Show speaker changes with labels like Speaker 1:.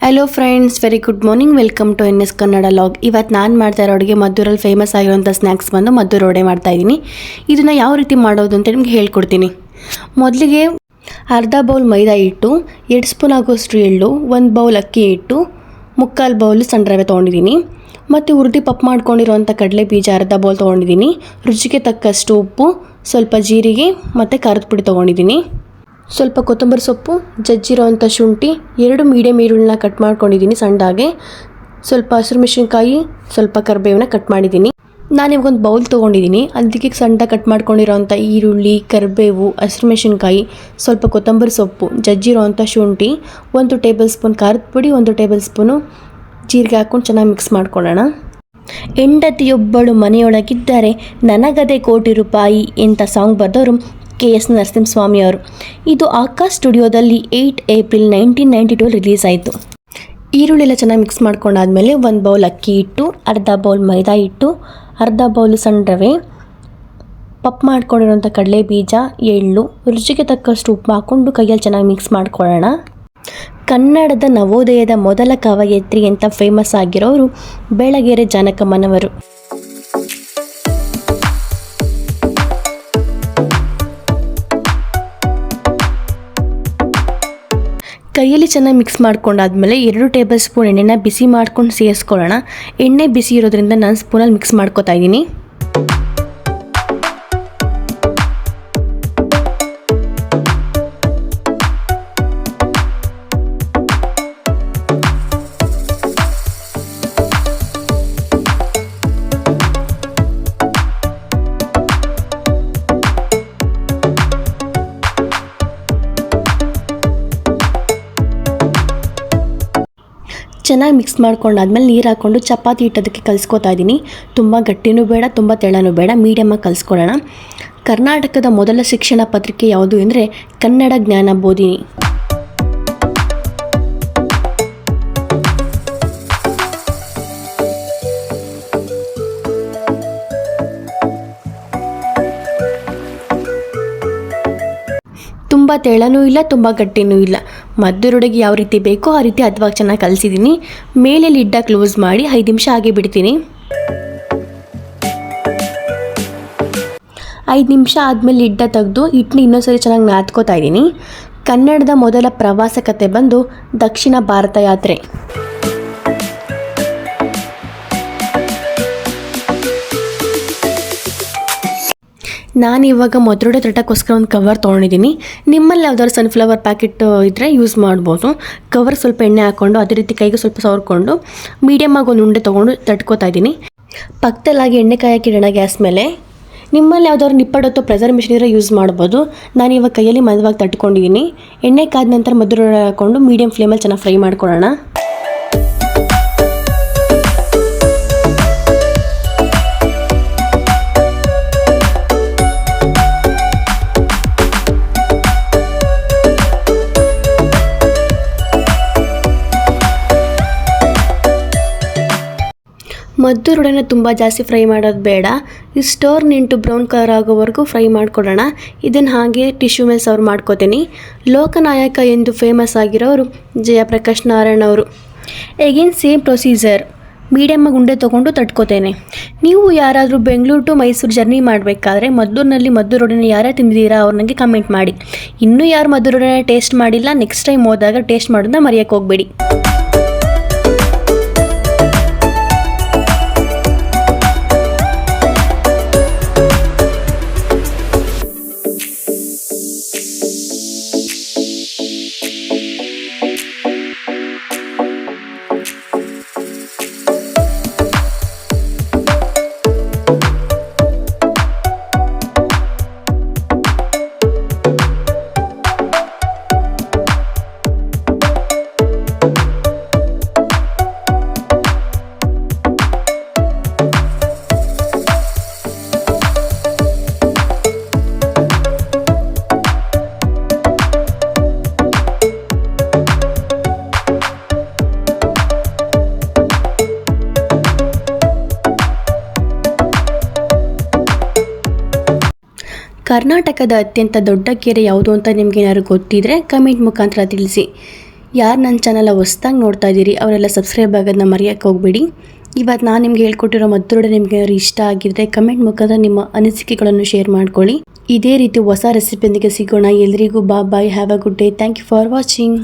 Speaker 1: Hello friends, very good morning. Welcome to NS Kannada log. ಇವತ್ತು ನಾನು ಮಾಡ್ತಾ ಇರೋ ಅಡುಗೆ ಮದ್ದೂರಲ್ಲಿ ಫೇಮಸ್ ಆಗಿರೋಂಥ ಸ್ನ್ಯಾಕ್ಸ್ ಬಂದು ಮದ್ದೂರು ವಡೆ ಮಾಡ್ತಾಯಿದ್ದೀನಿ. ಇದನ್ನು ಯಾವ ರೀತಿ ಮಾಡೋದು ಅಂತ ನಿಮಗೆ ಹೇಳ್ಕೊಡ್ತೀನಿ. ಮೊದಲಿಗೆ ಅರ್ಧ ಬೌಲ್ ಮೈದಾ ಹಿಟ್ಟು, 2 ಸ್ಪೂನ್ ಆಗೋಷ್ಟು ಎಳ್ಳು, 1 ಬೌಲ್ ಅಕ್ಕಿ ಹಿಟ್ಟು, 3/4 ಬೌಲ್ ಸಣ್ಣ ರವೆ ತೊಗೊಂಡಿದ್ದೀನಿ. ಮತ್ತು ಹುರಿದು ಪಪ್ ಮಾಡ್ಕೊಂಡಿರೋಂಥ ಕಡಲೆ ಬೀಜ ಅರ್ಧ ಬೌಲ್ ತೊಗೊಂಡಿದ್ದೀನಿ. ರುಚಿಗೆ ತಕ್ಕಷ್ಟು ಉಪ್ಪು, ಸ್ವಲ್ಪ ಜೀರಿಗೆ ಮತ್ತು ಖಾರದ ಪುಡಿ ತೊಗೊಂಡಿದ್ದೀನಿ. ಸ್ವಲ್ಪ ಕೊತ್ತಂಬರಿ ಸೊಪ್ಪು, ಜಜ್ಜಿರೋವಂಥ ಶುಂಠಿ, 2 ಮೀಡಿಯಮ್ ಈರುಳ್ಳಿನ ಕಟ್ ಮಾಡ್ಕೊಂಡಿದ್ದೀನಿ ಸಣ್ಣದಾಗೆ, ಸ್ವಲ್ಪ ಹಸಿರು ಮೆಣಸಿನ್ಕಾಯಿ, ಸ್ವಲ್ಪ ಕರಿಬೇವನ್ನ ಕಟ್ ಮಾಡಿದ್ದೀನಿ. ನಾನಿವಾಗ ಒಂದು ಬೌಲ್ ತೊಗೊಂಡಿದ್ದೀನಿ. ಅದಕ್ಕೆ ಸಣ್ಣದಾಗಿ ಕಟ್ ಮಾಡ್ಕೊಂಡಿರೋವಂಥ ಈರುಳ್ಳಿ, ಕರಿಬೇವು, ಹಸಿರು ಮೆಣಸಿನ್ಕಾಯಿ, ಸ್ವಲ್ಪ ಕೊತ್ತಂಬರಿ ಸೊಪ್ಪು, ಜಜ್ಜಿರೋವಂಥ ಶುಂಠಿ, 1 ಟೇಬಲ್ ಸ್ಪೂನ್ ಖಾರದ ಪುಡಿ, 1 ಟೇಬಲ್ ಸ್ಪೂನು ಜೀರಿಗೆ ಹಾಕ್ಕೊಂಡು ಚೆನ್ನಾಗಿ ಮಿಕ್ಸ್ ಮಾಡ್ಕೊಳ್ಳೋಣ. ಹೆಂಡತಿಯೊಬ್ಬಳು ಮನೆಯೊಳಗಿದ್ದರೆ ನನಗದೆ ಕೋಟಿ ರೂಪಾಯಿ ಅಂತ ಸಾಂಗ್ ಬರೆದವರು KS ನರಸಿಂಹಸ್ವಾಮಿ ಅವರು. ಇದು ಆಕಾಶ್ ಸ್ಟುಡಿಯೋದಲ್ಲಿ 8 ಏಪ್ರಿಲ್ 1992 ರಿಲೀಸ್ ಆಯಿತು. ಈರುಳ್ಳಿ ಎಲ್ಲ ಚೆನ್ನಾಗಿ ಮಿಕ್ಸ್ ಮಾಡ್ಕೊಂಡಾದ್ಮೇಲೆ 1 ಬೌಲ್ ಅಕ್ಕಿ ಹಿಟ್ಟು, ಅರ್ಧ ಬೌಲ್ ಮೈದಾ ಹಿಟ್ಟು, ಅರ್ಧ ಬೌಲ್ ಸಣ್ಣ ರವೆ, ಪಪ್ ಮಾಡ್ಕೊಂಡಿರೋಂಥ ಕಡಲೆ ಬೀಜ, ಎಳ್ಳು, ರುಚಿಗೆ ತಕ್ಕಷ್ಟು ಉಪ್ಪು ಹಾಕ್ಕೊಂಡು ಕೈಯಲ್ಲಿ ಚೆನ್ನಾಗಿ ಮಿಕ್ಸ್ ಮಾಡ್ಕೊಳ್ಳೋಣ. ಕನ್ನಡದ ನವೋದಯದ ಮೊದಲ ಕವಯತ್ರಿ ಅಂತ ಫೇಮಸ್ ಆಗಿರೋರು ಬೆಳಗೆರೆ ಜಾನಕಮ್ಮನವರು. ಕೈಯಲ್ಲಿ ಚೆನ್ನಾಗಿ ಮಿಕ್ಸ್ ಮಾಡ್ಕೊಂಡಾದ್ಮೇಲೆ 2 ಟೇಬಲ್ ಸ್ಪೂನ್ ಎಣ್ಣೆನ ಬಿಸಿ ಮಾಡ್ಕೊಂಡು ಸೇರಿಸ್ಕೊಳ್ಳೋಣ. ಎಣ್ಣೆ ಬಿಸಿ ಇರೋದ್ರಿಂದ ನಾನು ಸ್ಪೂನಲ್ಲಿ ಮಿಕ್ಸ್ ಮಾಡ್ಕೊತಾ ಇದ್ದೀನಿ. ಚೆನ್ನಾಗಿ ಮಿಕ್ಸ್ ಮಾಡ್ಕೊಂಡಾದ್ಮೇಲೆ ನೀರು ಹಾಕ್ಕೊಂಡು ಚಪಾತಿ ಹಿಟ್ಟೋದಕ್ಕೆ ಕಲಿಸ್ಕೊತಾ ಇದ್ದೀನಿ. ತುಂಬ ಗಟ್ಟಿನೂ ಬೇಡ, ತುಂಬ ತೆಳ್ಳನೂ ಬೇಡ, ಮೀಡಿಯಮ್ಮಾಗಿ ಕಲಿಸ್ಕೊಳ್ಳೋಣ. ಕರ್ನಾಟಕದ ಮೊದಲ ಶಿಕ್ಷಣ ಪತ್ರಿಕೆ ಯಾವುದು ಅಂದರೆ ಕನ್ನಡ ಜ್ಞಾನ ಬೋಧಿನಿ. ತುಂಬ ತೆಳ್ಳನೂ ಇಲ್ಲ, ತುಂಬ ಗಟ್ಟಿನೂ ಇಲ್ಲ. ಮದ್ದೂರೊಡೆಗೆ ಯಾವ ರೀತಿ ಬೇಕೋ ಆ ರೀತಿ ಹದವಾಗಿ ಚೆನ್ನಾಗಿ ಕಲಿಸಿದ್ದೀನಿ. ಮೇಲೆ ಲಿಡ್ಡ ಕ್ಲೋಸ್ ಮಾಡಿ 5 ನಿಮಿಷ ಹಾಗೆ ಬಿಡ್ತೀನಿ. 5 ನಿಮಿಷ ಆದಮೇಲೆ ಲಿಡ್ಡ ತೆಗೆದು ಹಿಟ್ಟನ್ನ ಇನ್ನೊಂದ್ಸರಿ ಚೆನ್ನಾಗಿ ನಾದ್ಕೋತಾ ಇದ್ದೀನಿ. ಕನ್ನಡದ ಮೊದಲ ಪ್ರವಾಸ ಕತೆ ಬಂದು ದಕ್ಷಿಣ ಭಾರತ ಯಾತ್ರೆ. ನಾನಿವಾಗ ಮದ್ದೂರೊಡೆ ತಟ್ಟಕ್ಕೋಸ್ಕರ ಒಂದು ಕವರ್ ತೊಗೊಂಡಿದ್ದೀನಿ. ನಿಮ್ಮಲ್ಲಿ ಯಾವ್ದಾದ್ರು ಸನ್ಫ್ಲವರ್ ಪ್ಯಾಕೆಟ್ ಇದ್ದರೆ ಯೂಸ್ ಮಾಡ್ಬೋದು. ಕವರ್ ಸ್ವಲ್ಪ ಎಣ್ಣೆ ಹಾಕ್ಕೊಂಡು ಅದೇ ರೀತಿ ಕೈಗೆ ಸ್ವಲ್ಪ ಸವರ್ಕೊಂಡು ಮೀಡಿಯಮ್ಮಾಗಿ ಒಂದು ಉಂಡೆ ತೊಗೊಂಡು ತಟ್ಕೋತಾ ಇದ್ದೀನಿ. ಪಕ್ಕದಲ್ಲಾಗಿ ಎಣ್ಣೆ ಕಾಯಕ್ಕೆ ಇಡೋಣ ಗ್ಯಾಸ್ ಮೇಲೆ. ನಿಮ್ಮಲ್ಲಿ ಯಾವ್ದಾದ್ರು ನಿಪ್ಪಡತ್ತೋ ಪ್ರೆಸರ್ ಮಿಷಿನ್ ಇರೋ ಯೂಸ್ ಮಾಡ್ಬೋದು. ನಾನಿವಾಗ ಕೈಯಲ್ಲಿ ಮದವಾಗಿ ತಟ್ಕೊಂಡಿದ್ದೀನಿ. ಎಣ್ಣೆ ಕಾದ ನಂತರ ಮದ್ದೂರೊಡೆ ಹಾಕ್ಕೊಂಡು ಮೀಡಿಯಮ್ ಫ್ಲೇಮಲ್ಲಿ ಚೆನ್ನಾಗಿ ಫ್ರೈ ಮಾಡ್ಕೊಳ್ಳೋಣ. ಮದ್ದೂರೊಡೆನ ತುಂಬ ಜಾಸ್ತಿ ಫ್ರೈ ಮಾಡೋದು ಬೇಡ. ಇದು ಟರ್ನ್ ಇಂಟು ಬ್ರೌನ್ ಕಲರ್ ಆಗೋವರೆಗೂ ಫ್ರೈ ಮಾಡ್ಕೊಳ್ಳೋಣ. ಇದನ್ನು ಹಾಗೆ ಟಿಶ್ಯೂ ಮೇಲೆ ಸರ್ವ್ ಮಾಡ್ಕೋತೀನಿ. ಲೋಕನಾಯಕ ಎಂದು ಫೇಮಸ್ ಆಗಿರೋರು ಜಯಪ್ರಕಾಶ್ ನಾರಾಯಣ್ ಅವರು. ಎಗೇನ್ ಸೇಮ್ ಪ್ರೊಸೀಜರ್, ಮೀಡಿಯಮ್ಮಾಗಿ ಉಂಡೆ ತೊಗೊಂಡು ತಟ್ಕೋತೇನೆ. ನೀವು ಯಾರಾದರೂ ಬೆಂಗಳೂರು ಟು ಮೈಸೂರು ಜರ್ನಿ ಮಾಡಬೇಕಾದ್ರೆ ಮದ್ದೂರೊಡೆನ ಯಾರ್ಯಾರು ತಿಂದಿದ್ದೀರಾ ಅವ್ರು ನನಗೆ ಕಮೆಂಟ್ ಮಾಡಿ. ಇನ್ನೂ ಯಾರು ಮದ್ದೂರೊಡೆನ ಟೇಸ್ಟ್ ಮಾಡಿಲ್ಲ, ನೆಕ್ಸ್ಟ್ ಟೈಮ್ ಹೋದಾಗ ಟೇಸ್ಟ್ ಮಾಡೋದನ್ನ ಮರೆಯೋಕ್ಕೆ ಹೋಗಬೇಡಿ. ಕರ್ನಾಟಕದ ಅತ್ಯಂತ ದೊಡ್ಡ ಕೆರೆ ಯಾವುದು ಅಂತ ನಿಮ್ಗೆ ಏನಾದ್ರು ಗೊತ್ತಿದ್ರೆ ಕಮೆಂಟ್ ಮುಖಾಂತರ ತಿಳಿಸಿ. ಯಾರು ನನ್ನ ಚಾನಲ್ ಹೊಸ್ದಾಗಿ ನೋಡ್ತಾ ಇದ್ದೀರಿ ಅವರೆಲ್ಲ ಸಬ್ಸ್ಕ್ರೈಬ್ ಆಗೋದನ್ನ ಮರೆಯೋಕ್ಕೆ ಹೋಗಬೇಡಿ. ಇವತ್ತು ನಾನು ನಿಮ್ಗೆ ಹೇಳ್ಕೊಟ್ಟಿರೋ ಮದ್ದೂರೊಡೆ ನಿಮಗೆ ಇಷ್ಟ ಆಗಿದ್ರೆ ಕಮೆಂಟ್ ಮುಖಾಂತರ ನಿಮ್ಮ ಅನಿಸಿಕೆಗಳನ್ನು ಶೇರ್ ಮಾಡ್ಕೊಳ್ಳಿ. ಇದೇ ರೀತಿ ಹೊಸ ರೆಸಿಪಿಯೊಂದಿಗೆ ಸಿಗೋಣ. ಎಲ್ರಿಗೂ bye. Have a good day. Thank you for watching.